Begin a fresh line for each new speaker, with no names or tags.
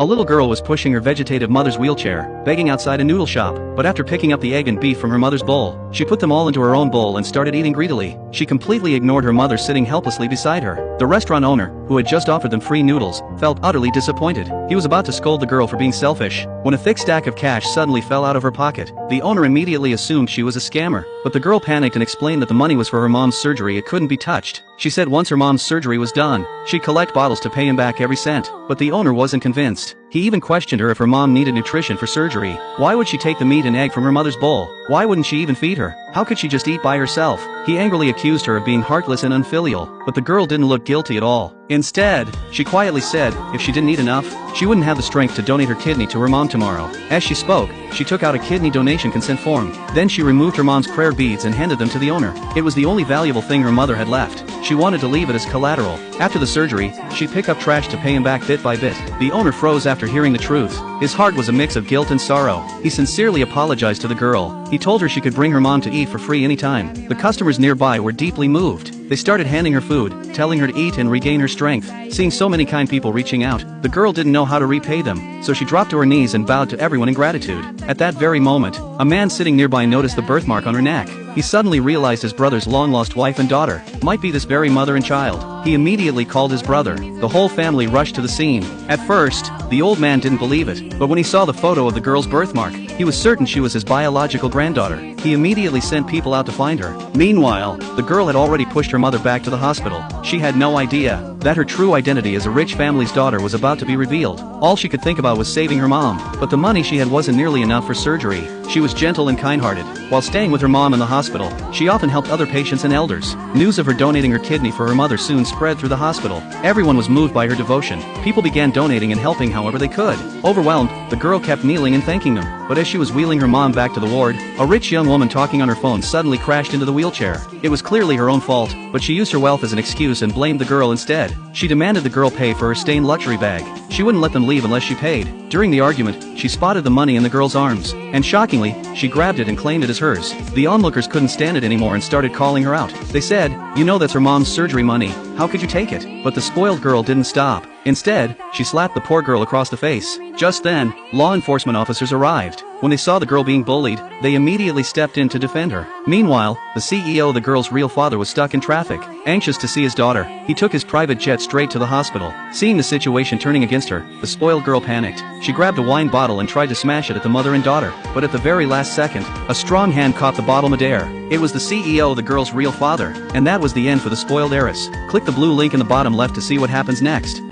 A little girl was pushing her vegetative mother's wheelchair, begging outside a noodle shop, but after picking up the egg and beef from her mother's bowl, she put them all into her own bowl and started eating greedily. She completely ignored her mother sitting helplessly beside her. The restaurant owner, who had just offered them free noodles, felt utterly disappointed. He was about to scold the girl for being selfish, when a thick stack of cash suddenly fell out of her pocket. The owner immediately assumed she was a scammer, but the girl panicked and explained that the money was for her mom's surgery. It couldn't be touched. She said once her mom's surgery was done, she'd collect bottles to pay him back every cent, but the owner wasn't convinced. He even questioned her if her mom needed nutrition for surgery. Why would she take the meat and egg from her mother's bowl? Why wouldn't she even feed her? How could she just eat by herself? He angrily accused her of being heartless and unfilial, but the girl didn't look guilty at all. Instead, she quietly said if she didn't eat enough, she wouldn't have the strength to donate her kidney to her mom tomorrow. As she spoke, she took out a kidney donation consent form. Then she removed her mom's prayer beads and handed them to the owner. It was the only valuable thing her mother had left. She wanted to leave it as collateral. After the surgery, she'd pick up trash to pay him back bit by bit. The owner froze after hearing the truth. His heart was a mix of guilt and sorrow. He sincerely apologized to the girl. He told her she could bring her mom to eat for free anytime. The customers nearby were deeply moved. They started handing her food, telling her to eat and regain her strength. Seeing so many kind people reaching out, the girl didn't know how to repay them, so she dropped to her knees and bowed to everyone in gratitude. At that very moment, a man sitting nearby noticed the birthmark on her neck. He suddenly realized his brother's long-lost wife and daughter might be this very mother and child. He immediately called his brother. The whole family rushed to the scene. At first, the old man didn't believe it, but when he saw the photo of the girl's birthmark, he was certain she was his biological granddaughter. He immediately sent people out to find her. Meanwhile, the girl had already pushed her mother back to the hospital. She had no idea that her true identity as a rich family's daughter was about to be revealed. All she could think about was saving her mom, but the money she had wasn't nearly enough for surgery. She was gentle and kind-hearted. While staying with her mom in the hospital, she often helped other patients and elders. News of her donating her kidney for her mother soon spread through the hospital. Everyone was moved by her devotion. People began donating and helping however they could. Overwhelmed, the girl kept kneeling and thanking them. But as she was wheeling her mom back to the ward, a rich young woman talking on her phone suddenly crashed into the wheelchair. It was clearly her own fault, but she used her wealth as an excuse and blamed the girl instead. She demanded the girl pay for her stained luxury bag. She wouldn't let them leave unless she paid. During the argument, she spotted the money in the girl's arms, and shockingly, she grabbed it and claimed it as hers. The onlookers couldn't stand it anymore and started calling her out. They said, "You know that's her mom's surgery money. How could you take it?" But the spoiled girl didn't stop. Instead, she slapped the poor girl across the face. Just then, law enforcement officers arrived. When they saw the girl being bullied, they immediately stepped in to defend her. Meanwhile, the CEO, the girl's real father, was stuck in traffic. Anxious to see his daughter, he took his private jet straight to the hospital. Seeing the situation turning against her, the spoiled girl panicked. She grabbed a wine bottle and tried to smash it at the mother and daughter, but at the very last second, a strong hand caught the bottle midair. It was the CEO, the girl's real father, and that was the end for the spoiled heiress. Click the blue link in the bottom left to see what happens next.